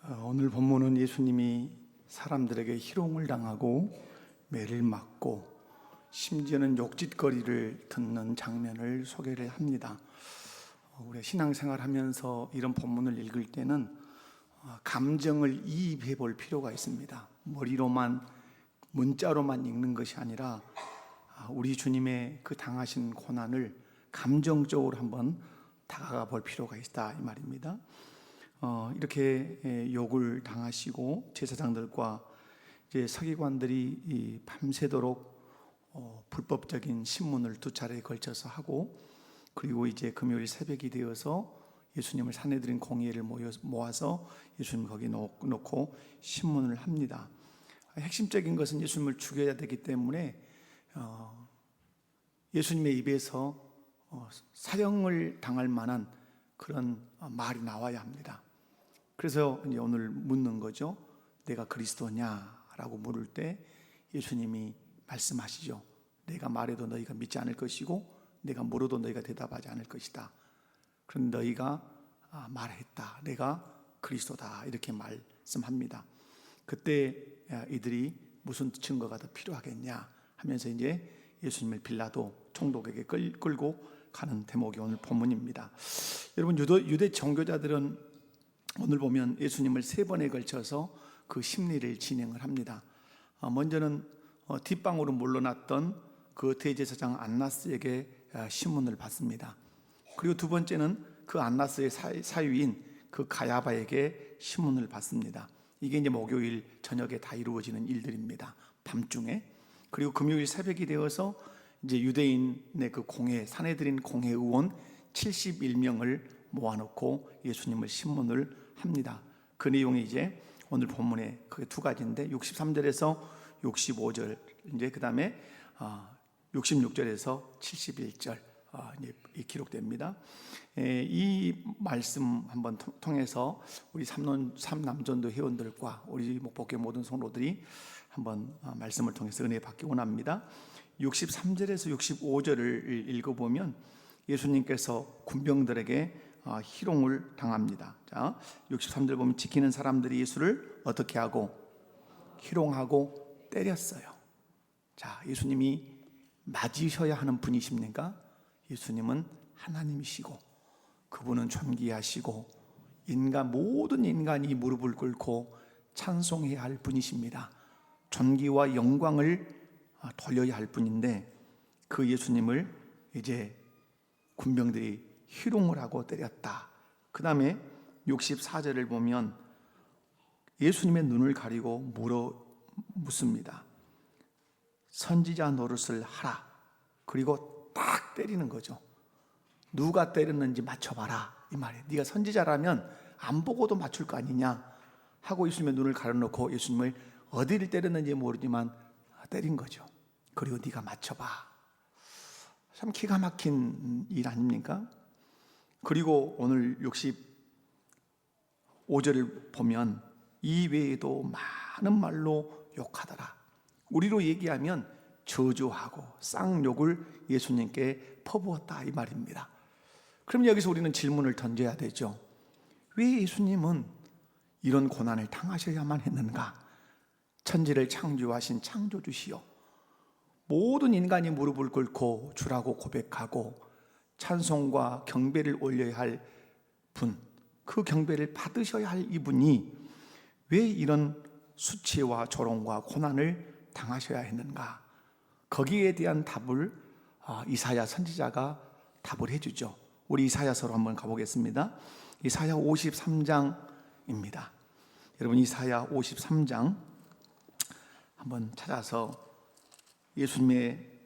오늘 본문은 예수님이 사람들에게 희롱을 당하고 매를 맞고 심지어는 욕짓거리를 듣는 장면을 소개를 합니다. 우리가 신앙생활 하면서 이런 본문을 읽을 때는 감정을 이입해 볼 필요가 있습니다. 머리로만 문자로만 읽는 것이 아니라 우리 주님의 그 당하신 고난을 감정적으로 한번 다가가 볼 필요가 있다 이 말입니다. 이렇게 욕을 당하시고 제사장들과 이제 서기관들이 밤새도록 불법적인 신문을 두 차례에 걸쳐서 하고, 그리고 이제 금요일 새벽이 되어서 예수님을 산헤드린 공회를 모아서 예수님 거기 놓고 신문을 합니다. 핵심적인 것은 예수님을 죽여야 되기 때문에 예수님의 입에서 사형을 당할 만한 그런 말이 나와야 합니다. 그래서 이제 오늘 묻는 거죠. 내가 그리스도냐라고 물을 때 예수님이 말씀하시죠. 내가 말해도 너희가 믿지 않을 것이고 내가 물어도 너희가 대답하지 않을 것이다. 그런데 너희가 말했다. 내가 그리스도다. 이렇게 말씀합니다. 그때 이들이 무슨 증거가 더 필요하겠냐 하면서 이제 예수님을 빌라도 총독에게 끌고 가는 대목이 오늘 본문입니다. 여러분, 유대 정교자들은 오늘 보면 예수님을 세 번에 걸쳐서 그 심리를 진행을 합니다. 먼저는 뒷방으로 물러났던 그 대제사장 안나스에게 신문을 받습니다. 그리고 두 번째는 그 안나스의 사위인 그 가야바에게 신문을 받습니다. 이게 이제 목요일 저녁에 다 이루어지는 일들입니다. 밤중에. 그리고 금요일 새벽이 되어서 이제 유대인의 그 공회, 산헤드린 공회 의원 71명을 모아놓고 예수님을 신문을 합니다. 그 내용이 이제 오늘 본문에 그게 두 가지인데 63절에서 65절, 이제 그 다음에 66절에서 71절 이제 기록됩니다. 이 말씀 한번 통해서 우리 삼남전도 회원들과 우리 목복교 모든 성도들이 한번 말씀을 통해서 은혜 받기 원합니다. 63절에서 65절을 읽어보면 예수님께서 군병들에게 희롱을 당합니다. 자, 63절 보면 지키는 사람들이 예수를 어떻게 하고 희롱하고 때렸어요. 자, 예수님이 맞으셔야 하는 분이십니까? 예수님은 하나님이시고 그분은 존귀하시고 모든 인간이 무릎을 꿇고 찬송해야 할 분이십니다. 존귀와 영광을 돌려야 할 분인데 그 예수님을 이제 군병들이 희롱을 하고 때렸다. 그 다음에 64절을 보면 예수님의 눈을 가리고 묻습니다. 선지자 노릇을 하라. 그리고 딱 때리는 거죠. 누가 때렸는지 맞춰봐라 이 말이에요. 네가 선지자라면 안 보고도 맞출 거 아니냐 하고 예수님의 눈을 가려놓고 예수님을 어디를 때렸는지 모르지만 때린 거죠. 그리고 네가 맞춰봐. 참 기가 막힌 일 아닙니까? 그리고 오늘 65절을 보면 이 외에도 많은 말로 욕하더라. 우리로 얘기하면 저주하고 쌍욕을 예수님께 퍼부었다 이 말입니다. 그럼 여기서 우리는 질문을 던져야 되죠. 왜 예수님은 이런 고난을 당하셔야만 했는가? 천지를 창조하신 창조주시요, 모든 인간이 무릎을 꿇고 주라고 고백하고 찬송과 경배를 올려야 할 분, 그 경배를 받으셔야 할 이분이 왜 이런 수치와 조롱과 고난을 당하셔야 했는가? 거기에 대한 답을 이사야 선지자가 답을 해주죠. 우리 이사야서로 한번 가보겠습니다. 이사야 53장입니다. 여러분, 이사야 53장 한번 찾아서 예수님의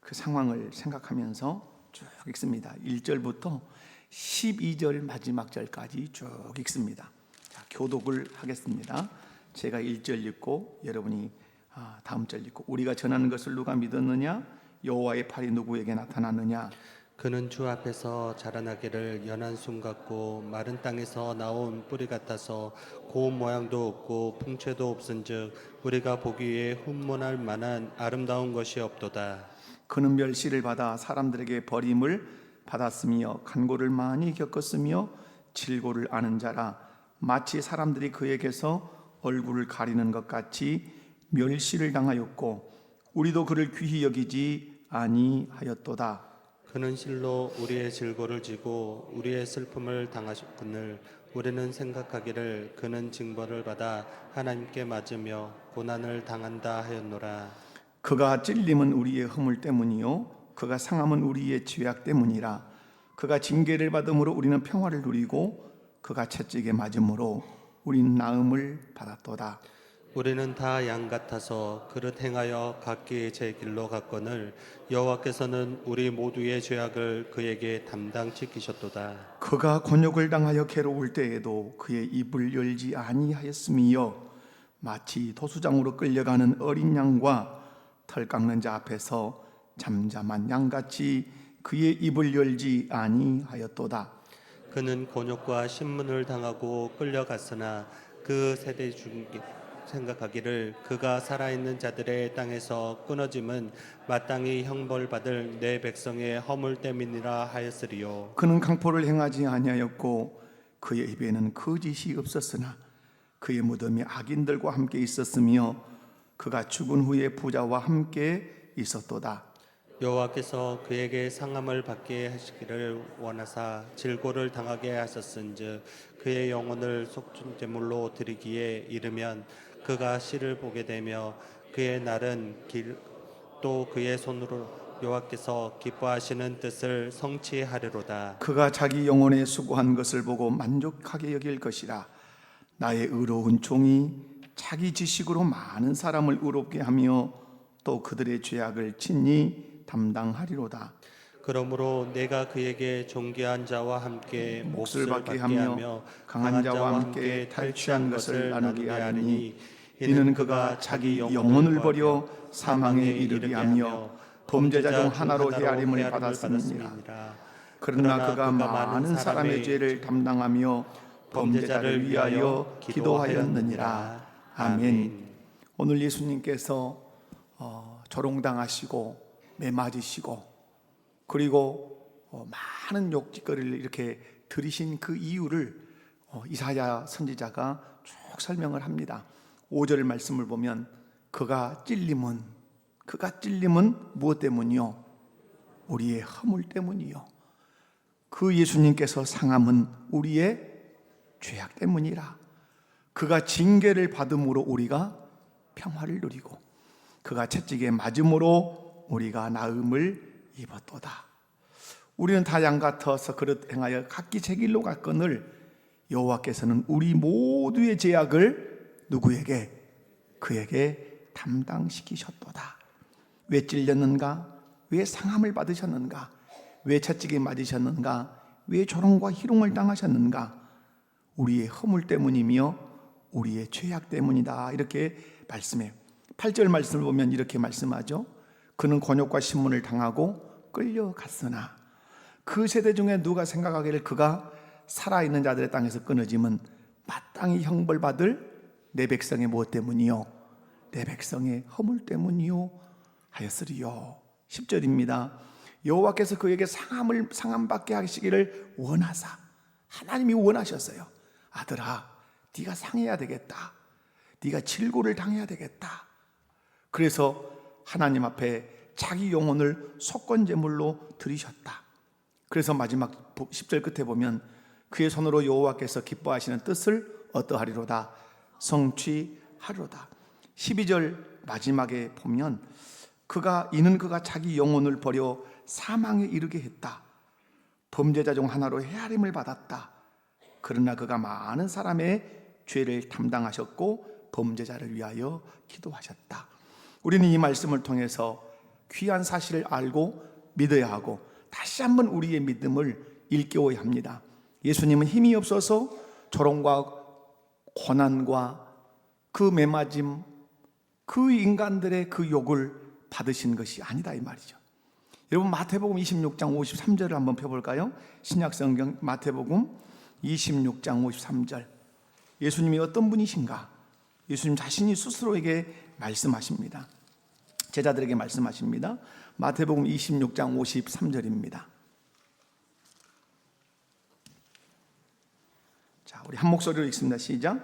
그 상황을 생각하면서 쭉 읽습니다. 1절부터 12절 마지막 절까지 쭉 읽습니다. 자, 교독을 하겠습니다. 제가 1절 읽고 여러분이 다음 절 읽고. 우리가 전하는 것을 누가 믿었느냐? 여호와의 팔이 누구에게 나타났느냐? 그는 주 앞에서 자라나기를 연한 순 같고 마른 땅에서 나온 뿌리 같아서 고운 모양도 없고 풍채도 없은즉 우리가 보기에 흠모할 만한 아름다운 것이 없도다. 그는 멸시를 받아 사람들에게 버림을 받았으며 간고를 많이 겪었으며 질고를 아는 자라. 마치 사람들이 그에게서 얼굴을 가리는 것 같이 멸시를 당하였고 우리도 그를 귀히 여기지 아니하였도다. 그는 실로 우리의 질고를 지고 우리의 슬픔을 당하셨거늘 우리는 생각하기를 그는 징벌을 받아 하나님께 맞으며 고난을 당한다 하였노라. 그가 찔림은 우리의 허물 때문이요 그가 상함은 우리의 죄악 때문이라. 그가 징계를 받음으로 우리는 평화를 누리고 그가 채찍에 맞음으로 우리는 나음을 받았도다. 우리는 다 양 같아서 그릇 행하여 각기 제 길로 갔거늘 여호와께서는 우리 모두의 죄악을 그에게 담당시키셨도다. 그가 곤욕을 당하여 괴로울 때에도 그의 입을 열지 아니하였음이요 마치 도수장으로 끌려가는 어린 양과 털 깎는 자 앞에서 잠잠한 양같이 그의 입을 열지 아니하였도다. 그는 곤욕과 신문을 당하고 끌려갔으나 그 세대 중 생각하기를 그가 살아있는 자들의 땅에서 끊어짐은 마땅히 형벌받을 내 백성의 허물 때문이라 하였으리요. 그는 강포를 행하지 아니하였고 그의 입에는 거짓이 없었으나 그의 무덤이 악인들과 함께 있었으며 그가 죽은 후에 부자와 함께 있었도다. 여호와께서 그에게 상함을 받게 하시기를 원하사 질고를 당하게 하셨은즉 그의 영혼을 속죄제물로 드리기에 이르면 그가 씨를 보게 되며 그의 날은 또 그의 손으로 여호와께서 기뻐하시는 뜻을 성취하리로다. 그가 자기 영혼에 수고한 것을 보고 만족하게 여길 것이라. 나의 의로운 종이 자기 지식으로 많은 사람을 의롭게 하며 또 그들의 죄악을 친히 담당하리로다. 그러므로 내가 그에게 존귀한 자와 함께 몫을 받게 하며 강한 자와 함께 탈취한 것을 나누게 하리니 이는 그가 자기 영혼을 버려 사망에 이르게 하며 범죄자 중 하나로 헤아림을 받았음이니라. 그러나 그가 많은 사람의 죄를 담당하며 범죄자를 위하여 기도하였느니라. 아멘. 오늘 예수님께서 조롱당하시고 매맞으시고 그리고 많은 욕짓거리를 이렇게 들으신 그 이유를 이사야 선지자가 쭉 설명을 합니다. 5절 말씀을 보면 그가 찔림은 무엇 때문이요? 우리의 허물 때문이요. 그 예수님께서 상함은 우리의 죄악 때문이라. 그가 징계를 받음으로 우리가 평화를 누리고 그가 채찍에 맞음으로 우리가 나음을 입었도다. 우리는 다 양 같아서 그릇 행하여 각기 제 길로 갔거늘 여호와께서는 우리 모두의 죄악을 누구에게? 그에게 담당시키셨도다. 왜 찔렸는가? 왜 상함을 받으셨는가? 왜 채찍에 맞으셨는가? 왜 조롱과 희롱을 당하셨는가? 우리의 허물 때문이며 우리의 죄악 때문이다. 이렇게 말씀해요. 8절 말씀을 보면 이렇게 말씀하죠. 그는 곤욕과 신문을 당하고 끌려갔으나 그 세대 중에 누가 생각하기를 그가 살아있는 자들의 땅에서 끊어짐은 마땅히 형벌받을 내 백성의 무엇 때문이요? 내 백성의 허물 때문이요 하였으리요. 10절입니다. 여호와께서 그에게 상함받게 하시기를 원하사. 하나님이 원하셨어요. 아들아, 네가 상해야 되겠다. 네가 질고를 당해야 되겠다. 그래서 하나님 앞에 자기 영혼을 속건제물로 드리셨다. 그래서 마지막 10절 끝에 보면 그의 손으로 여호와께서 기뻐하시는 뜻을 어떠하리로다? 성취하리로다. 12절 마지막에 보면 이는 그가 자기 영혼을 버려 사망에 이르게 했다. 범죄자 중 하나로 헤아림을 받았다. 그러나 그가 많은 사람의 죄를 담당하셨고 범죄자를 위하여 기도하셨다. 우리는 이 말씀을 통해서 귀한 사실을 알고 믿어야 하고 다시 한번 우리의 믿음을 일깨워야 합니다. 예수님은 힘이 없어서 조롱과 고난과 그 매맞음, 그 인간들의 그 욕을 받으신 것이 아니다 이 말이죠. 여러분 마태복음 26장 53절을 한번 펴볼까요? 신약성경 마태복음 26장 53절. 예수님이 어떤 분이신가? 예수님 자신이 스스로에게 말씀하십니다. 제자들에게 말씀하십니다. 마태복음 26장 53절입니다. 자, 우리 한 목소리로 읽습니다. 시작.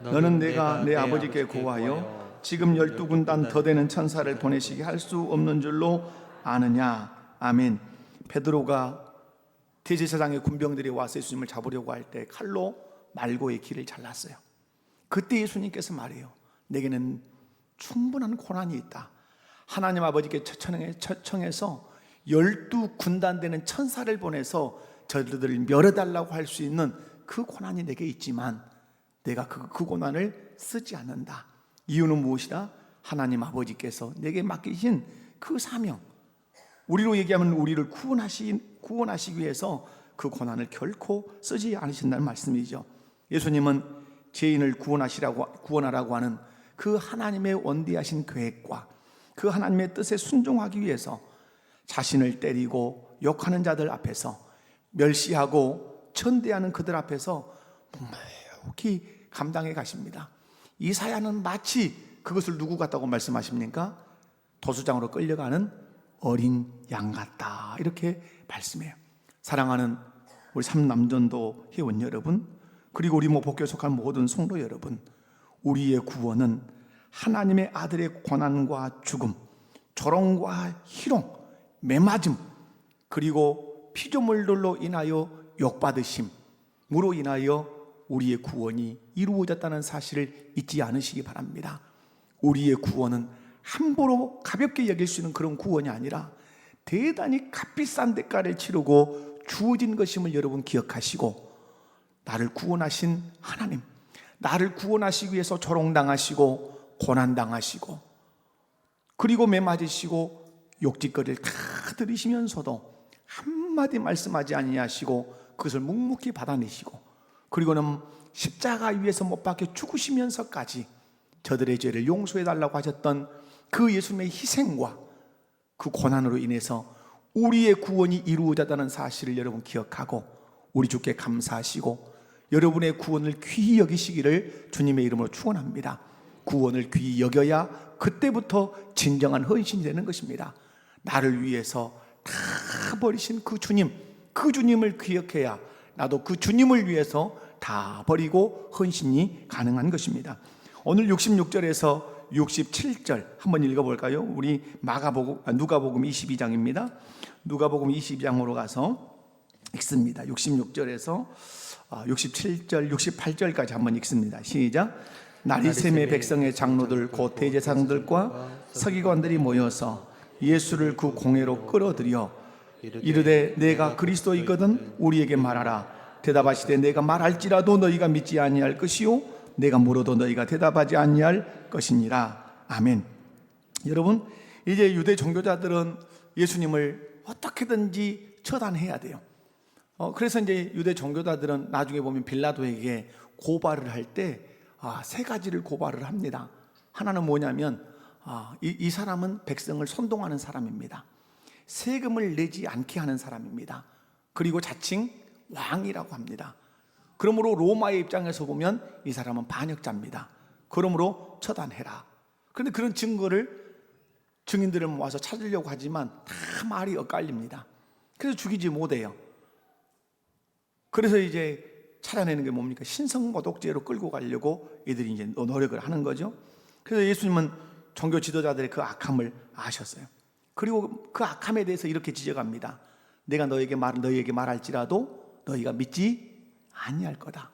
너는 내가 내 아버지께 고하여 지금 12군단 더 되는 천사를 보내시게 할 수 없는 줄로 아느냐. 아멘. 베드로가 대제사장의 군병들이 와서 예수님을 잡으려고 할 때 칼로 말고의 길을 잘랐어요. 그때 예수님께서 말해요. 내게는 충분한 고난이 있다. 하나님 아버지께 초청해서 12군단 되는 천사를 보내서 저들을 멸해달라고 할 수 있는 그 고난이 내게 있지만 내가 그 고난을 쓰지 않는다. 이유는 무엇이다? 하나님 아버지께서 내게 맡기신 그 사명, 우리로 얘기하면 우리를 구원하시기 위해서 그 고난을 결코 쓰지 않으신다는 말씀이죠. 예수님은 죄인을 구원하라고 하는 그 하나님의 원대하신 계획과 그 하나님의 뜻에 순종하기 위해서 자신을 때리고 욕하는 자들 앞에서, 멸시하고 천대하는 그들 앞에서 묵묵히 감당해 가십니다. 이사야는 마치 그것을 누구 같다고 말씀하십니까? 도수장으로 끌려가는 어린 양 같다, 이렇게 말씀해요. 사랑하는 우리 삼남전도 회원 여러분, 그리고 우리 목포교에 속한 모든 성도 여러분, 우리의 구원은 하나님의 아들의 고난과 죽음, 조롱과 희롱, 매맞음, 그리고 피조물들로 인하여 욕받으심으로 인하여 우리의 구원이 이루어졌다는 사실을 잊지 않으시기 바랍니다. 우리의 구원은 함부로 가볍게 여길 수 있는 그런 구원이 아니라 대단히 값비싼 대가를 치르고 주어진 것임을 여러분 기억하시고, 나를 구원하신 하나님, 나를 구원하시기 위해서 조롱당하시고 고난당하시고 그리고 매맞으시고 욕짓거리를 다 들으시면서도 한마디 말씀하지 아니하시고 그것을 묵묵히 받아내시고, 그리고는 십자가 위에서 못 박혀 죽으시면서까지 저들의 죄를 용서해달라고 하셨던 그 예수님의 희생과 그 고난으로 인해서 우리의 구원이 이루어졌다는 사실을 여러분 기억하고 우리 주께 감사하시고 여러분의 구원을 귀히 여기시기를 주님의 이름으로 축원합니다. 구원을 귀히 여겨야 그때부터 진정한 헌신이 되는 것입니다. 나를 위해서 다 버리신 그 주님을 기억해야 나도 그 주님을 위해서 다 버리고 헌신이 가능한 것입니다. 오늘 66절에서 67절 한번 읽어볼까요? 우리 누가복음 22장입니다. 누가복음 22장으로 가서 읽습니다. 66절에서 67절, 68절까지 한번 읽습니다. 시작. 나리샘의 백성의 장로들 곧 대제사장들과 서기관들이 모여서 예수를 그 공회로 끌어들여 이르되 내가 그리스도이거든 우리에게 말하라. 대답하시되 내가 말할지라도 너희가 믿지 아니할 것이요 내가 물어도 너희가 대답하지 아니할 것이니라. 아멘. 여러분, 이제 유대 종교자들은 예수님을 어떻게든지 처단해야 돼요. 그래서 이제 유대 종교자들은 나중에 보면 빌라도에게 고발을 할 때 세 가지를 고발을 합니다. 하나는 뭐냐면 이 사람은 백성을 선동하는 사람입니다. 세금을 내지 않게 하는 사람입니다. 그리고 자칭 왕이라고 합니다. 그러므로 로마의 입장에서 보면 이 사람은 반역자입니다. 그러므로 처단해라. 그런데 그런 증인들을 모아서 찾으려고 하지만 다 말이 엇갈립니다. 그래서 죽이지 못해요. 그래서 이제 찾아내는 게 뭡니까? 신성모독죄로 끌고 가려고 이들이 이제 노력을 하는 거죠. 그래서 예수님은 종교 지도자들의 그 악함을 아셨어요. 그리고 그 악함에 대해서 이렇게 지적합니다. 내가 너희에게 말할지라도 너희가 믿지 아니할 거다.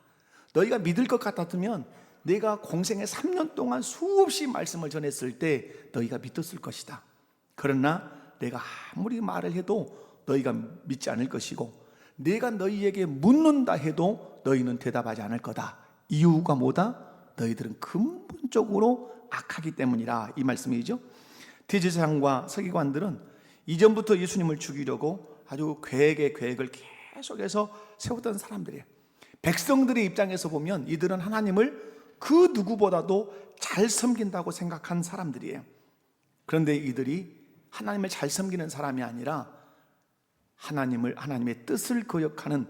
너희가 믿을 것 같았으면 내가 공생에 3년 동안 수없이 말씀을 전했을 때 너희가 믿었을 것이다. 그러나 내가 아무리 말을 해도 너희가 믿지 않을 것이고 내가 너희에게 묻는다 해도 너희는 대답하지 않을 거다. 이유가 뭐다? 너희들은 근본적으로 악하기 때문이라, 이 말씀이죠. 대제사장과 서기관들은 이전부터 예수님을 죽이려고 아주 계획을 계속해서 세웠던 사람들이에요. 백성들의 입장에서 보면 이들은 하나님을 그 누구보다도 잘 섬긴다고 생각한 사람들이에요. 그런데 이들이 하나님을 잘 섬기는 사람이 아니라 하나님의 뜻을 거역하는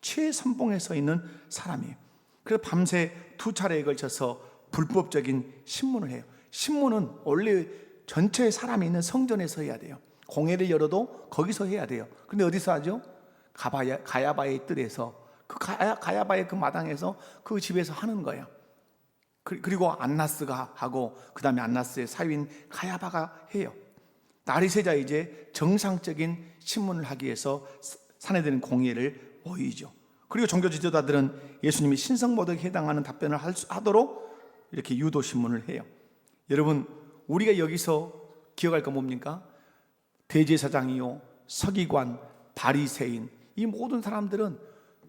최선봉에 서 있는 사람이에요. 그래서 밤새 2차례에 걸쳐서 불법적인 신문을 해요. 신문은 원래 전체 사람이 있는 성전에서 해야 돼요. 공회를 열어도 거기서 해야 돼요. 근데 어디서 하죠? 가야바의 뜰에서 그 가야바의 그 마당에서 그 집에서 하는 거예요. 그리고 안나스가 하고 그 다음에 안나스의 사위인 가야바가 해요. 날이 새자 이제 정상적인 신문을 하기 위해서 사내들은 공예를 보이죠. 그리고 종교 지도자들은 예수님이 신성모독에 해당하는 답변을 하도록 이렇게 유도 신문을 해요. 여러분, 우리가 여기서 기억할 건 뭡니까? 대제사장이요, 서기관, 바리새인, 이 모든 사람들은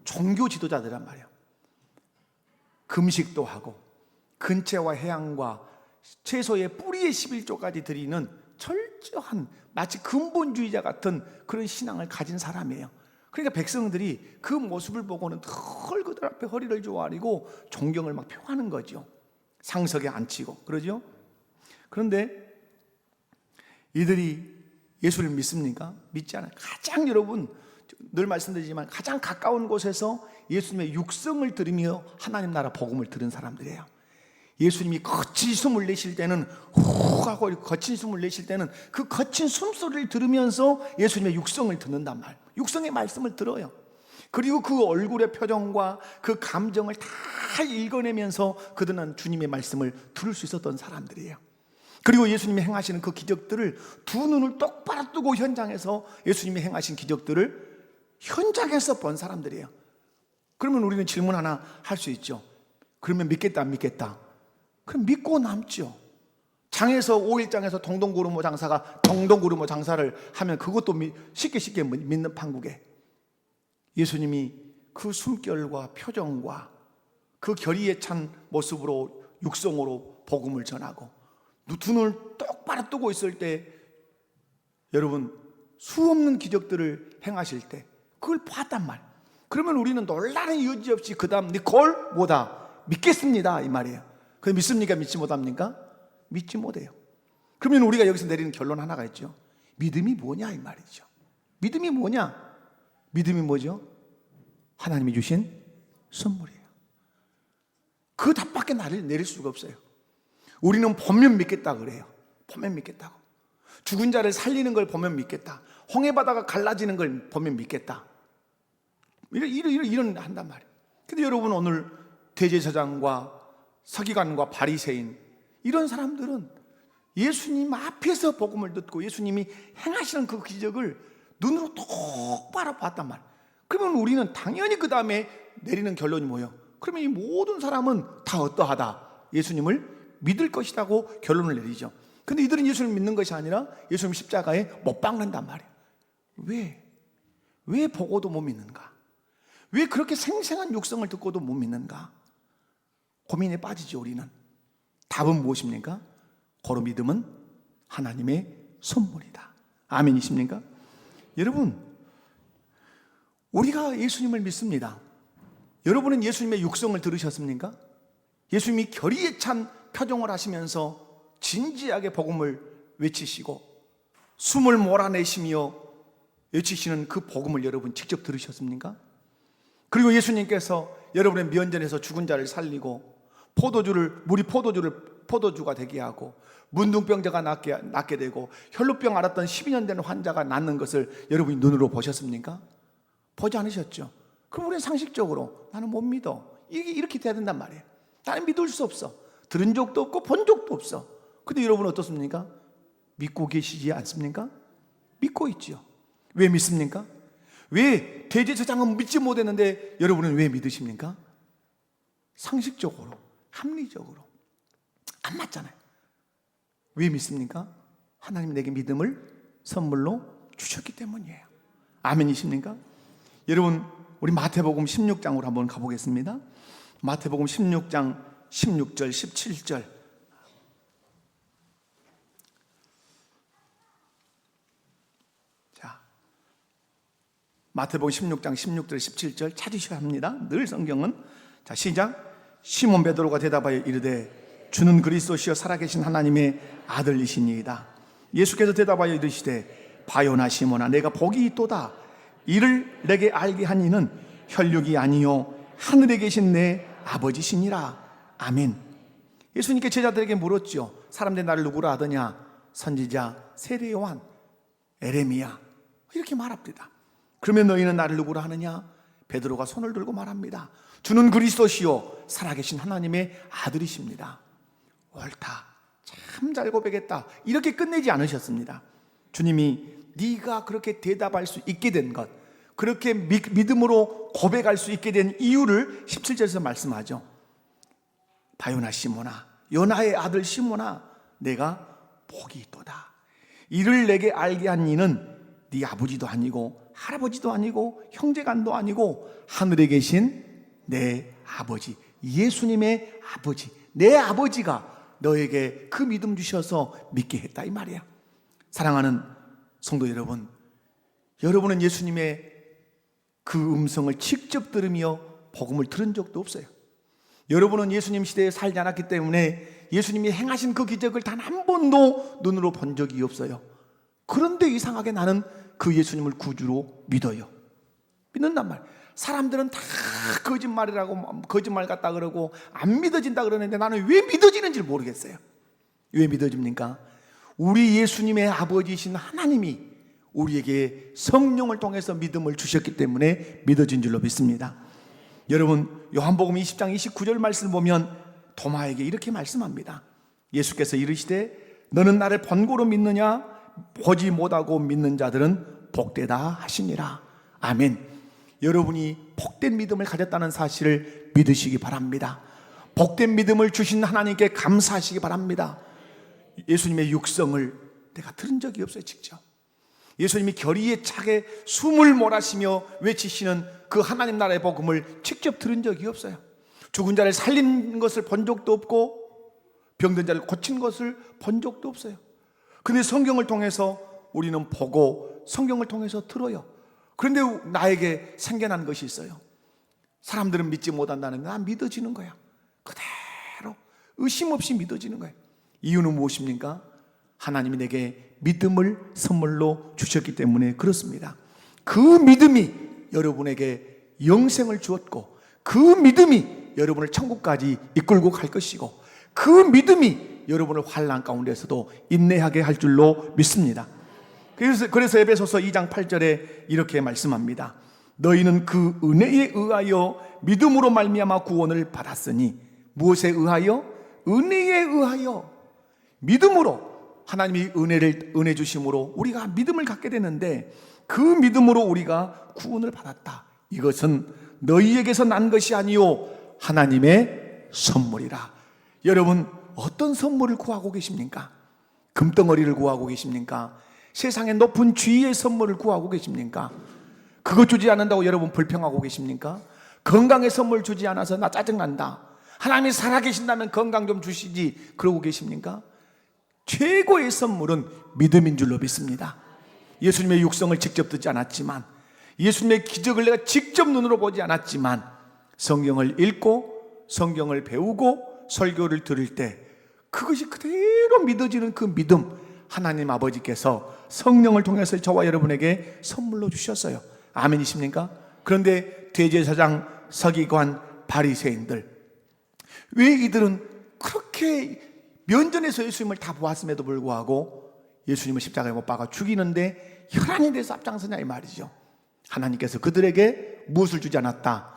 종교 지도자들란 말이에요. 금식도 하고 근체와 해양과 채소의 뿌리의 11조까지 드리는 철저한 마치 근본주의자 같은 그런 신앙을 가진 사람이에요. 그러니까 백성들이 그 모습을 보고는 늘 그들 앞에 허리를 조아리고 존경을 막 표하는 거죠. 상석에 앉히고 그러죠. 그런데 이들이 예수를 믿습니까? 믿지 않아요. 가장 여러분 늘 말씀드리지만 가장 가까운 곳에서 예수님의 육성을 들으며 하나님 나라 복음을 들은 사람들이에요. 예수님이 거친 숨을 내쉴 때는 후 하고 거친 숨을 내쉴 때는 그 거친 숨소리를 들으면서 예수님의 육성을 듣는단 말. 육성의 말씀을 들어요. 그리고 그 얼굴의 표정과 그 감정을 다 읽어내면서 그들은 주님의 말씀을 들을 수 있었던 사람들이에요. 그리고 예수님이 행하시는 그 기적들을 두 눈을 똑바로 뜨고 현장에서 예수님이 행하신 기적들을 현장에서 본 사람들이에요. 그러면 우리는 질문 하나 할 수 있죠. 그러면 믿겠다 안 믿겠다? 그럼 믿고 남죠. 장에서 5일장에서 동동구르모 장사가 동동구르모 장사를 하면 그것도 쉽게 믿는 판국에 예수님이 그 숨결과 표정과 그 결의에 찬 모습으로 육성으로 복음을 전하고 두 눈을 똑바로 뜨고 있을 때 여러분 수없는 기적들을 행하실 때 그걸 봤단 말. 그러면 우리는 논란의 여지 없이 그 다음 니콜 뭐다 믿겠습니다 이 말이에요. 그 믿습니까? 믿지 못합니까? 믿지 못해요. 그러면 우리가 여기서 내리는 결론 하나가 있죠. 믿음이 뭐냐 이 말이죠. 믿음이 뭐냐? 믿음이 뭐죠? 하나님이 주신 선물이에요. 그 답밖에 내릴 수가 없어요. 우리는 보면 믿겠다 그래요. 보면 믿겠다고. 죽은 자를 살리는 걸 보면 믿겠다. 홍해바다가 갈라지는 걸 보면 믿겠다. 이런 한단 말이에요. 근데 여러분 오늘 대제사장과 서기관과 바리새인 이런 사람들은 예수님 앞에서 복음을 듣고 예수님이 행하시는 그 기적을 눈으로 똑바로 봤단 말이에요. 그러면 우리는 당연히 그 다음에 내리는 결론이 뭐예요? 그러면 이 모든 사람은 다 어떠하다? 예수님을 믿을 것이라고 결론을 내리죠. 근데 이들은 예수를 믿는 것이 아니라 예수님 십자가에 못 박는단 말이에요. 왜 보고도 못 믿는가? 왜 그렇게 생생한 육성을 듣고도 못 믿는가? 고민에 빠지죠. 우리는. 답은 무엇입니까? 고로 믿음은 하나님의 선물이다. 아멘이십니까? 여러분, 우리가 예수님을 믿습니다. 여러분은 예수님의 육성을 들으셨습니까? 예수님이 결의에 찬 표정을 하시면서 진지하게 복음을 외치시고 숨을 몰아내시며 외치시는 그 복음을 여러분 직접 들으셨습니까? 그리고 예수님께서 여러분의 면전에서 죽은 자를 살리고 물이 포도주가 되게 하고 문둥병자가 낫게 되고 혈루병 앓았던 12년 된 환자가 낫는 것을 여러분이 눈으로 보셨습니까? 보지 않으셨죠? 그럼 우리는 상식적으로 나는 못 믿어. 이렇게 돼야 된단 말이에요. 나는 믿을 수 없어. 들은 적도 없고 본 적도 없어. 근데 여러분은 어떻습니까? 믿고 계시지 않습니까? 믿고 있죠. 왜 믿습니까? 왜 대제사장은 믿지 못했는데 여러분은 왜 믿으십니까? 상식적으로, 합리적으로 안 맞잖아요. 왜 믿습니까? 하나님이 내게 믿음을 선물로 주셨기 때문이에요. 아멘이십니까? 여러분, 우리 마태복음 16장으로 한번 가보겠습니다. 마태복음 16장 16절 17절. 자, 마태복음 16장 16절 17절 찾으셔야 합니다. 늘 성경은. 자, 시작. 시몬 베드로가 대답하여 이르되 주는 그리스도시요 살아계신 하나님의 아들이시니이다. 예수께서 대답하여 이르시되 바요나 시몬아 내가 복이 있도다. 이를 내게 알게 한 이는 혈육이 아니요 하늘에 계신 내 아버지시니라. 아멘. 예수님께 제자들에게 물었죠. 사람들이 나를 누구라 하더냐? 선지자, 세례 요한, 에레미야 이렇게 말합니다. 그러면 너희는 나를 누구라 하느냐? 베드로가 손을 들고 말합니다. 주는 그리스도시요 살아계신 하나님의 아들이십니다. 옳다, 참 잘 고백했다, 이렇게 끝내지 않으셨습니다. 주님이 네가 그렇게 대답할 수 있게 된 것, 그렇게 믿음으로 고백할 수 있게 된 이유를 17절에서 말씀하죠. 바요나 시몬아, 요나의 아들 시몬아, 내가 복이 있도다. 이를 내게 알게 한 이는 네 아버지도 아니고 할아버지도 아니고 형제간도 아니고 하늘에 계신 내 아버지, 예수님의 아버지, 내 아버지가 너에게 그 믿음 주셔서 믿게 했다, 이 말이야. 사랑하는 성도 여러분, 여러분은 예수님의 그 음성을 직접 들으며 복음을 들은 적도 없어요. 여러분은 예수님 시대에 살지 않았기 때문에 예수님이 행하신 그 기적을 단 한 번도 눈으로 본 적이 없어요. 그런데 이상하게 나는 그 예수님을 구주로 믿어요. 믿는단 말. 사람들은 다 거짓말이라고, 거짓말 같다 그러고 안 믿어진다 그러는데 나는 왜 믿어지는지를 모르겠어요. 왜 믿어집니까? 우리 예수님의 아버지이신 하나님이 우리에게 성령을 통해서 믿음을 주셨기 때문에 믿어진 줄로 믿습니다. 여러분, 요한복음 20장 29절 말씀을 보면 도마에게 이렇게 말씀합니다. 예수께서 이르시되 너는 나를 본고로 믿느냐? 보지 못하고 믿는 자들은 복되다 하시니라. 아멘. 여러분이 복된 믿음을 가졌다는 사실을 믿으시기 바랍니다. 복된 믿음을 주신 하나님께 감사하시기 바랍니다. 예수님의 육성을 내가 들은 적이 없어요. 직접 예수님이 결의에 차게 숨을 몰아쉬며 외치시는 그 하나님 나라의 복음을 직접 들은 적이 없어요. 죽은 자를 살린 것을 본 적도 없고 병든 자를 고친 것을 본 적도 없어요. 근데 성경을 통해서 우리는 보고 성경을 통해서 들어요. 그런데 나에게 생겨난 것이 있어요. 사람들은 믿지 못한다는 게 난 믿어지는 거야. 그대로 의심 없이 믿어지는 거예요. 이유는 무엇입니까? 하나님이 내게 믿음을 선물로 주셨기 때문에 그렇습니다. 그 믿음이 여러분에게 영생을 주었고, 그 믿음이 여러분을 천국까지 이끌고 갈 것이고, 그 믿음이 여러분을 환난 가운데서도 인내하게 할 줄로 믿습니다. 그래서 에베소서 2장 8절에 이렇게 말씀합니다. 너희는 그 은혜에 의하여 믿음으로 말미암아 구원을 받았으니. 무엇에 의하여? 은혜에 의하여. 믿음으로 하나님이 은혜 주심으로 우리가 믿음을 갖게 되는데, 그 믿음으로 우리가 구원을 받았다. 이것은 너희에게서 난 것이 아니요 하나님의 선물이라. 여러분, 어떤 선물을 구하고 계십니까? 금덩어리를 구하고 계십니까? 세상의 높은 지위의 선물을 구하고 계십니까? 그거 주지 않는다고 여러분 불평하고 계십니까? 건강의 선물 주지 않아서 나 짜증난다, 하나님이 살아계신다면 건강 좀 주시지, 그러고 계십니까? 최고의 선물은 믿음인 줄로 믿습니다. 예수님의 육성을 직접 듣지 않았지만, 예수님의 기적을 내가 직접 눈으로 보지 않았지만, 성경을 읽고 성경을 배우고 설교를 들을 때 그것이 그대로 믿어지는 그 믿음, 하나님 아버지께서 성령을 통해서 저와 여러분에게 선물로 주셨어요. 아멘이십니까? 그런데 대제사장, 서기관, 바리새인들, 왜 이들은 그렇게 면전에서 예수님을 다 보았음에도 불구하고 예수님을 십자가에 못 박아 죽이는데 혈안이 돼서 앞장서냐, 이 말이죠. 하나님께서 그들에게 무엇을 주지 않았다?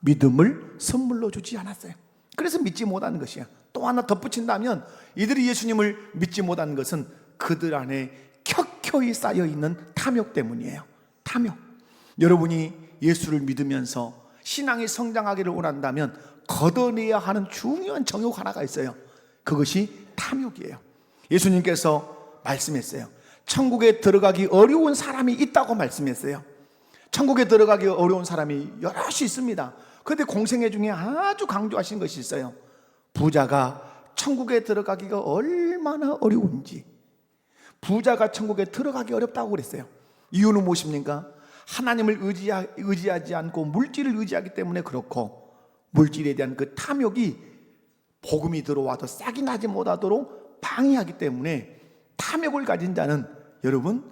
믿음을 선물로 주지 않았어요. 그래서 믿지 못하는 것이야. 또 하나 덧붙인다면, 이들이 예수님을 믿지 못하는 것은 그들 안에 켜켜이 쌓여있는 탐욕 때문이에요. 탐욕. 여러분이 예수를 믿으면서 신앙이 성장하기를 원한다면 걷어내야 하는 중요한 정욕 하나가 있어요. 그것이 탐욕이에요. 예수님께서 말씀했어요. 천국에 들어가기 어려운 사람이 있다고 말씀했어요. 천국에 들어가기 어려운 사람이 여럿이 있습니다. 그런데 공생애 중에 아주 강조하신 것이 있어요. 부자가 천국에 들어가기가 얼마나 어려운지. 부자가 천국에 들어가기 어렵다고 그랬어요. 이유는 무엇입니까? 하나님을 의지하지 않고 물질을 의지하기 때문에 그렇고, 물질에 대한 그 탐욕이 복음이 들어와도 싹이 나지 못하도록 방해하기 때문에 탐욕을 가진 자는 여러분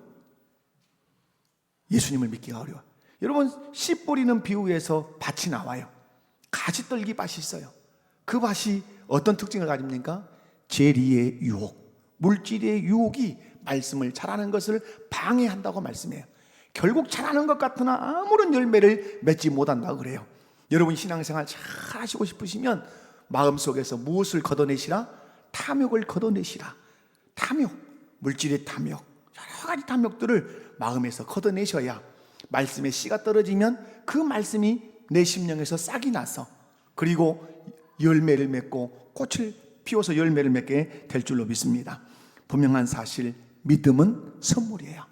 예수님을 믿기가 어려워요. 여러분, 씨 뿌리는 비유에서 밭이 나와요. 가지떨기 밭이 있어요. 그 밭이 어떤 특징을 가집니까? 재리의 유혹, 물질의 유혹이 말씀을 잘하는 것을 방해한다고 말씀해요. 결국 잘하는 것 같으나 아무런 열매를 맺지 못한다고 그래요. 여러분 신앙생활 잘 하시고 싶으시면 마음속에서 무엇을 걷어내시라? 탐욕을 걷어내시라. 탐욕, 물질의 탐욕, 여러 가지 탐욕들을 마음에서 걷어내셔야 말씀에 씨가 떨어지면 그 말씀이 내 심령에서 싹이 나서 그리고 열매를 맺고 꽃을 피워서 열매를 맺게 될 줄로 믿습니다. 분명한 사실, 믿음은 선물이에요.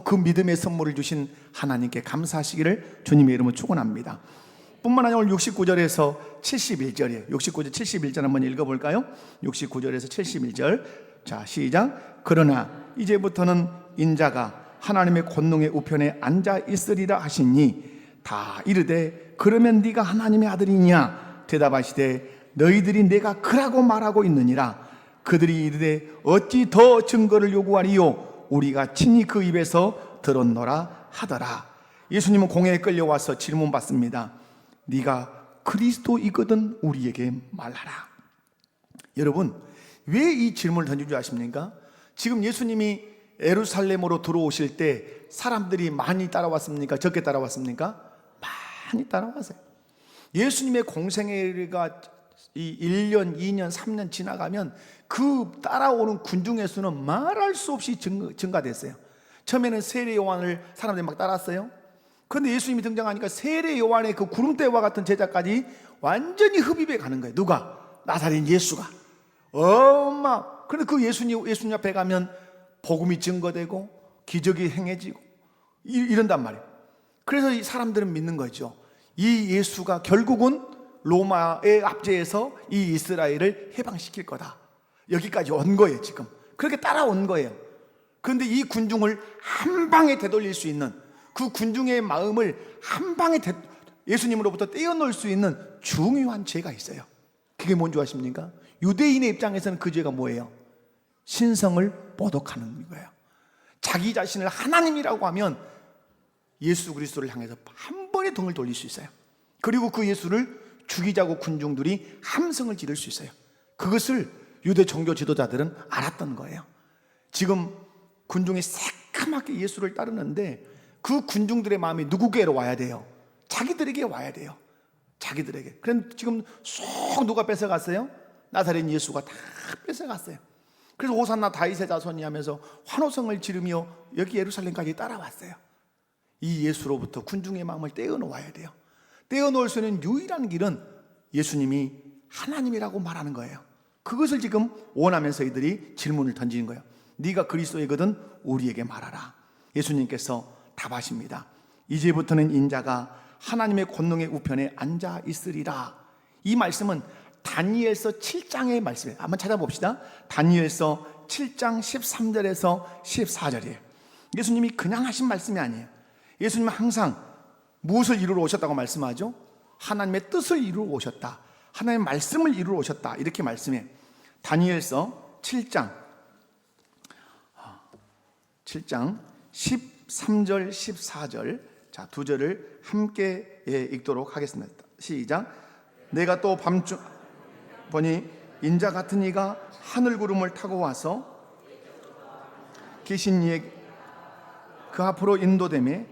그 믿음의 선물을 주신 하나님께 감사하시기를 주님의 이름으로 축원합니다. 뿐만 아니라 오늘 69절에서 71절이에요. 69절 71절 한번 읽어볼까요? 69절에서 71절. 자, 시작. 그러나 이제부터는 인자가 하나님의 권능의 우편에 앉아 있으리라 하시니 다 이르되 그러면 네가 하나님의 아들이냐? 대답하시되 너희들이 내가 그라고 말하고 있느니라. 그들이 이르되 어찌 더 증거를 요구하리요? 우리가 친히 그 입에서 들었노라 하더라. 예수님은 공회에 끌려와서 질문받습니다. 네가 그리스도이거든 우리에게 말하라. 여러분, 왜 이 질문을 던진 줄 아십니까? 지금 예수님이 예루살렘으로 들어오실 때 사람들이 많이 따라왔습니까? 적게 따라왔습니까? 많이 따라왔어요. 예수님의 공생애가 이 1년, 2년, 3년 지나가면 그 따라오는 군중의 수는 말할 수 없이 증가됐어요. 처음에는 세례 요한을 사람들이 막 따랐어요. 그런데 예수님이 등장하니까 세례 요한의 그 구름대와 같은 제자까지 완전히 흡입해 가는 거예요. 누가? 나사렛 예수가. 그런데 그 예수님 앞에 가면 복음이 증거되고 기적이 행해지고 이런단 말이에요. 그래서 이 사람들은 믿는 거죠. 이 예수가 결국은 로마의 압제에서 이 이스라엘을 해방시킬 거다. 여기까지 온 거예요. 지금 그렇게 따라온 거예요. 그런데 이 군중을 한 방에 되돌릴 수 있는, 그 군중의 마음을 한 방에 예수님으로부터 떼어놓을 수 있는 중요한 죄가 있어요. 그게 뭔지 아십니까? 유대인의 입장에서는 그 죄가 뭐예요? 신성을 모독하는 거예요. 자기 자신을 하나님이라고 하면 예수 그리스도를 향해서 한 번에 등을 돌릴 수 있어요. 그리고 그 예수를 죽이자고 군중들이 함성을 지를 수 있어요. 그것을 유대 종교 지도자들은 알았던 거예요. 지금 군중이 새까맣게 예수를 따르는데 그 군중들의 마음이 누구에게로 와야 돼요? 자기들에게 와야 돼요. 자기들에게. 그럼 지금 쏙 누가 뺏어갔어요? 나사렛 예수가 다 뺏어갔어요. 그래서 호산나 다윗의 자손이 하면서 환호성을 지르며 여기 예루살렘까지 따라왔어요. 이 예수로부터 군중의 마음을 떼어놓아야 돼요. 떼어놓을 수 있는 유일한 길은 예수님이 하나님이라고 말하는 거예요. 그것을 지금 원하면서 이들이 질문을 던지는 거예요. 네가 그리스도이거든 우리에게 말하라. 예수님께서 답하십니다. 이제부터는 인자가 하나님의 권능의 우편에 앉아 있으리라. 이 말씀은 다니엘서 7장의 말씀이에요. 한번 찾아봅시다. 다니엘서 7장 13절에서 14절이에요. 예수님이 그냥 하신 말씀이 아니에요. 예수님은 항상 무엇을 이루러 오셨다고 말씀하죠? 하나님의 뜻을 이루러 오셨다. 하나님의 말씀을 이루러 오셨다. 이렇게 말씀해. 다니엘서 7장 13절 14절, 자, 두 절을 함께 읽도록 하겠습니다. 시작. 내가 또 밤중 보니 인자 같은 이가 하늘 구름을 타고 와서 계신 이에게 그 앞으로 인도되매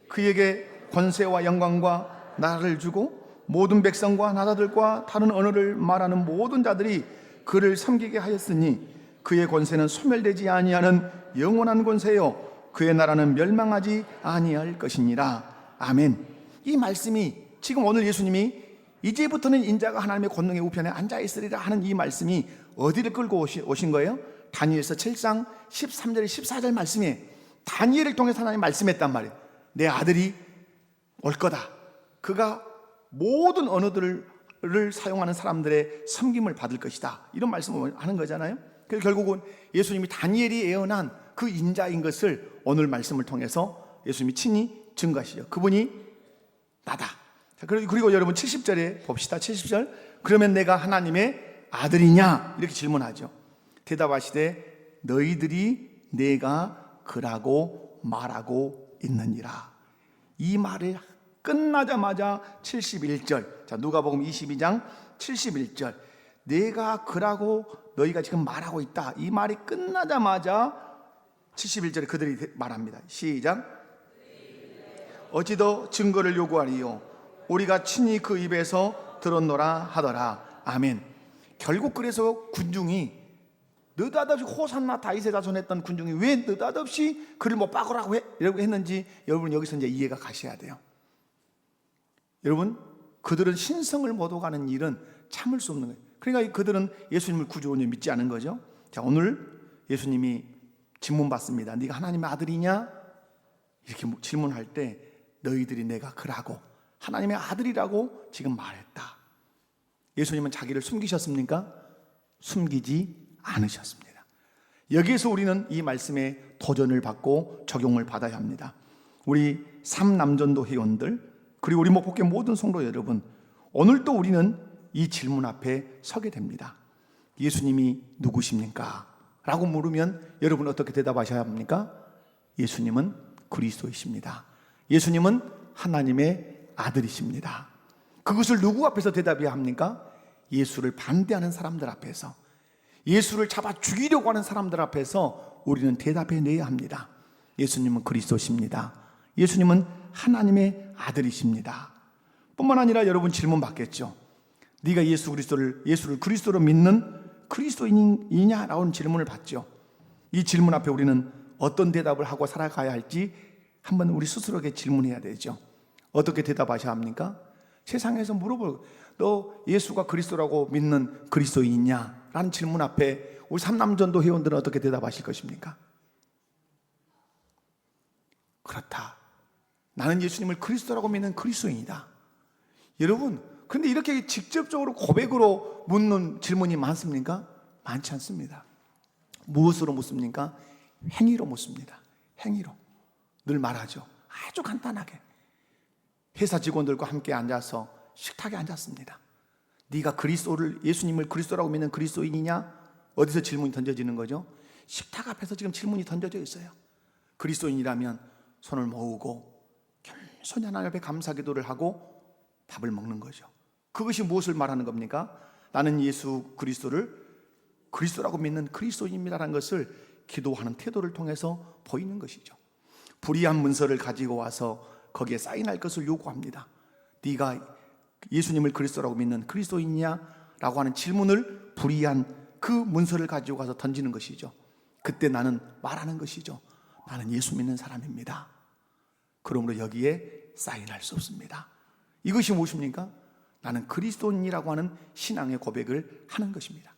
그에게 권세와 영광과 나라를 주고 모든 백성과 나라들과 다른 언어를 말하는 모든 자들이 그를 섬기게 하였으니 그의 권세는 소멸되지 아니하는 영원한 권세요 그의 나라는 멸망하지 아니할 것이니라. 아멘. 이 말씀이 지금 오늘 예수님이 이제부터는 인자가 하나님의 권능의 우편에 앉아 있으리라 하는 이 말씀이 어디를 끌고 오신 거예요? 다니엘서 7장 13절 14절 말씀이에요. 다니엘을 통해서 하나님이 말씀했단 말이에요. 내 아들이 올 거다. 그가 모든 언어들을 사용하는 사람들의 섬김을 받을 것이다. 이런 말씀을 하는 거잖아요. 그래서 결국은 예수님이 다니엘이 예언한 그 인자인 것을 오늘 말씀을 통해서 예수님이 친히 증거하시죠. 그분이 나다. 자, 그리고 여러분 70절에 봅시다. 70절. 그러면 내가 하나님의 아들이냐? 이렇게 질문하죠. 대답하시되 너희들이 내가 그라고 말하고 있느니라. 이 말을 끝나자마자 71절. 자, 누가복음 22장 71절. 내가 그라고 너희가 지금 말하고 있다. 이 말이 끝나자마자 71절에 그들이 말합니다. 시작. 어찌 더 증거를 요구하리요? 우리가 친히 그 입에서 들었노라 하더라. 아멘. 결국 그래서 군중이 느닷없이 호산나 다윗의 자손했던 군중이 왜 느닷없이 그를 못 박으라고 했는지 여러분 여기서 이제 이해가 가셔야 돼요. 여러분, 그들은 신성을 못 오가는 일은 참을 수 없는 거예요. 그러니까 그들은 예수님을 구주로 믿지 않은 거죠. 자, 오늘 예수님이 질문 받습니다. 네가 하나님의 아들이냐? 이렇게 질문할 때 너희들이 내가 그라고 하나님의 아들이라고 지금 말했다. 예수님은 자기를 숨기셨습니까? 숨기지 않으셨습니다. 여기에서 우리는 이 말씀에 도전을 받고 적용을 받아야 합니다. 우리 삼남전도 회원들, 그리고 우리 목포교회 모든 성도 여러분, 오늘도 우리는 이 질문 앞에 서게 됩니다. 예수님이 누구십니까? 라고 물으면 여러분 어떻게 대답하셔야 합니까? 예수님은 그리스도이십니다. 예수님은 하나님의 아들이십니다. 그것을 누구 앞에서 대답해야 합니까? 예수를 반대하는 사람들 앞에서, 예수를 잡아 죽이려고 하는 사람들 앞에서 우리는 대답해 내야 합니다. 예수님은 그리스도십니다. 예수님은 하나님의 아들이십니다. 뿐만 아니라 여러분 질문 받겠죠. 네가 예수를 그리스도로 믿는 그리스도인이냐라는 질문을 받죠. 이 질문 앞에 우리는 어떤 대답을 하고 살아가야 할지 한번 우리 스스로에게 질문해야 되죠. 어떻게 대답하셔야 합니까? 세상에서 물어볼, 너 예수가 그리스도라고 믿는 그리스도인이냐? 라는 질문 앞에 우리 삼남전도 회원들은 어떻게 대답하실 것입니까? 그렇다. 나는 예수님을 그리스도라고 믿는 그리스도인이다. 여러분, 그런데 이렇게 직접적으로 고백으로 묻는 질문이 많습니까? 많지 않습니다. 무엇으로 묻습니까? 행위로 묻습니다. 행위로. 늘 말하죠. 아주 간단하게. 회사 직원들과 함께 앉아서 식탁에 앉았습니다. 네가 예수님을 그리스도라고 믿는 그리스도인이냐? 어디서 질문이 던져지는 거죠? 식탁 앞에서 지금 질문이 던져져 있어요. 그리스도인이라면 손을 모으고 겸손히 하나님 앞에 감사기도를 하고 밥을 먹는 거죠. 그것이 무엇을 말하는 겁니까? 나는 예수 그리스도를 그리스도라고 믿는 그리스도인입니다라는 것을 기도하는 태도를 통해서 보이는 것이죠. 불의한 문서를 가지고 와서 거기에 사인할 것을 요구합니다. 네가 예수님을 그리스도라고 믿는 그리스도인이냐라고 하는 질문을 불의한 그 문서를 가지고 가서 던지는 것이죠. 그때 나는 말하는 것이죠. 나는 예수 믿는 사람입니다. 그러므로 여기에 사인할 수 없습니다. 이것이 무엇입니까? 나는 그리스도인이라고 하는 신앙의 고백을 하는 것입니다.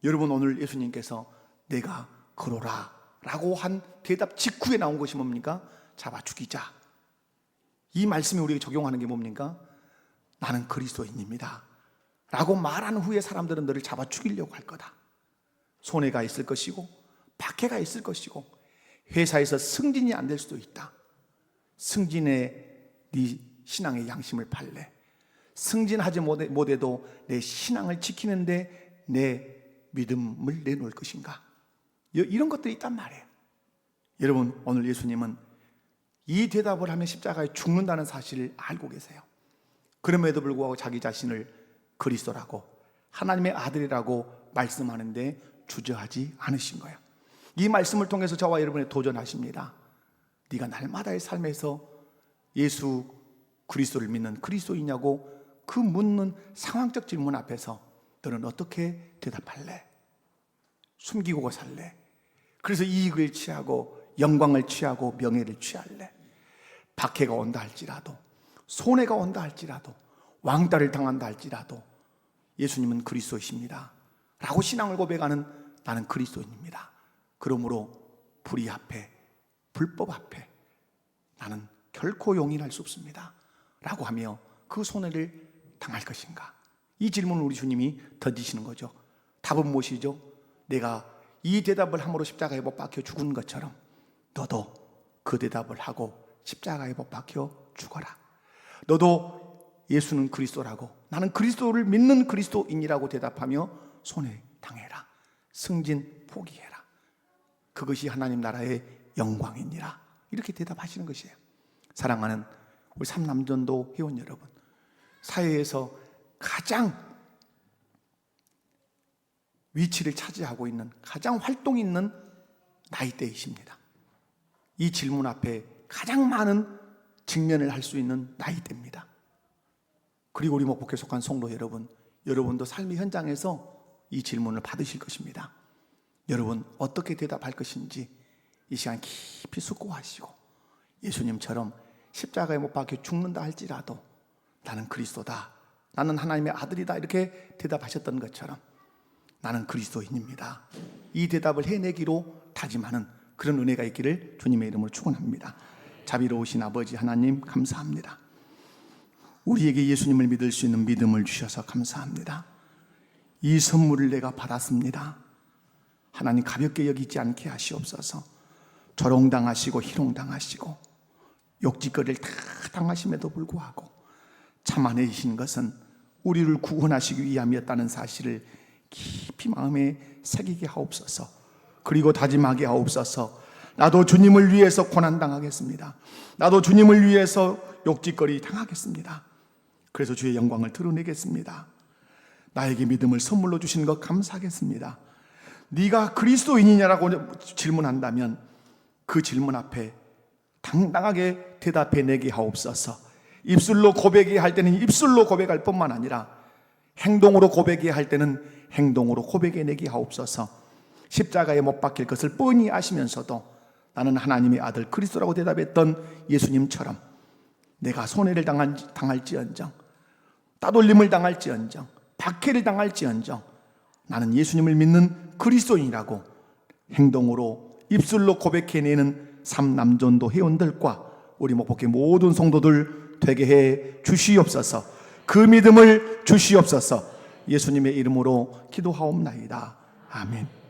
여러분, 오늘 예수님께서 내가 그러라 라고 한 대답 직후에 나온 것이 뭡니까? 잡아 죽이자. 이 말씀이 우리에게 적용하는 게 뭡니까? 나는 그리스도인입니다 라고 말한 후에 사람들은 너를 잡아 죽이려고 할 거다. 손해가 있을 것이고 박해가 있을 것이고 회사에서 승진이 안 될 수도 있다. 승진에 네 신앙의 양심을 팔래. 승진하지 못해도 내 신앙을 지키는데 내 믿음을 내놓을 것인가? 이런 것들이 있단 말이에요. 여러분, 오늘 예수님은 이 대답을 하면 십자가에 죽는다는 사실을 알고 계세요. 그럼에도 불구하고 자기 자신을 그리스도라고 하나님의 아들이라고 말씀하는데 주저하지 않으신 거예요. 이 말씀을 통해서 저와 여러분이 도전하십니다. 네가 날마다의 삶에서 예수 그리스도를 믿는 그리스도이냐고 그 묻는 상황적 질문 앞에서 너는 어떻게 대답할래? 숨기고 살래? 그래서 이익을 취하고 영광을 취하고 명예를 취할래? 박해가 온다 할지라도, 손해가 온다 할지라도, 왕따를 당한다 할지라도 예수님은 그리스도이십니다 라고 신앙을 고백하는 나는 그리스도인입니다. 그러므로 불의 앞에, 불법 앞에 나는 결코 용인할 수 없습니다 라고 하며 그 손해를 당할 것인가? 이 질문을 우리 주님이 던지시는 거죠. 답은 무엇이죠? 내가 이 대답을 함으로 십자가에 못 박혀 죽은 것처럼 너도 그 대답을 하고 십자가에 못 박혀 죽어라. 너도 예수는 그리스도라고, 나는 그리스도를 믿는 그리스도인이라고 대답하며 손해 당해라. 승진 포기해라. 그것이 하나님 나라의 영광이니라. 이렇게 대답하시는 것이에요. 사랑하는 우리 삼남전도 회원 여러분, 사회에서 가장 위치를 차지하고 있는, 가장 활동 있는 나이대이십니다. 이 질문 앞에 가장 많은 직면을 할 수 있는 나이대입니다. 그리고 우리 목포교회 속한 성도 여러분, 여러분도 삶의 현장에서 이 질문을 받으실 것입니다. 여러분 어떻게 대답할 것인지 이 시간 깊이 숙고하시고 예수님처럼 십자가에 못 박혀 죽는다 할지라도 나는 그리스도다, 나는 하나님의 아들이다 이렇게 대답하셨던 것처럼 나는 그리스도인입니다, 이 대답을 해내기로 다짐하는 그런 은혜가 있기를 주님의 이름으로 축원합니다. 자비로우신 아버지 하나님 감사합니다. 우리에게 예수님을 믿을 수 있는 믿음을 주셔서 감사합니다. 이 선물을 내가 받았습니다. 하나님 가볍게 여기지 않게 하시옵소서. 조롱당하시고 희롱당하시고 욕짓거리를 다 당하심에도 불구하고 참아내신 것은 우리를 구원하시기 위함이었다는 사실을 깊이 마음에 새기게 하옵소서. 그리고 다짐하게 하옵소서. 나도 주님을 위해서 고난당하겠습니다. 나도 주님을 위해서 욕짓거리 당하겠습니다. 그래서 주의 영광을 드러내겠습니다. 나에게 믿음을 선물로 주신 것 감사하겠습니다. 네가 그리스도인이냐라고 질문한다면 그 질문 앞에 당당하게 대답해 내게 하옵소서. 입술로 고백해야 할 때는 입술로 고백할 뿐만 아니라 행동으로 고백해야 할 때는 행동으로 고백해 내게 하옵소서. 십자가에 못 박힐 것을 뻔히 아시면서도 나는 하나님의 아들 그리스도라고 대답했던 예수님처럼 내가 손해를 당할지언정, 따돌림을 당할지언정, 박해를 당할지언정 나는 예수님을 믿는 그리스도인이라고 행동으로 입술로 고백해내는 삼남전도 회원들과 우리 목포교회 모든 성도들 되게 해 주시옵소서. 그 믿음을 주시옵소서. 예수님의 이름으로 기도하옵나이다. 아멘.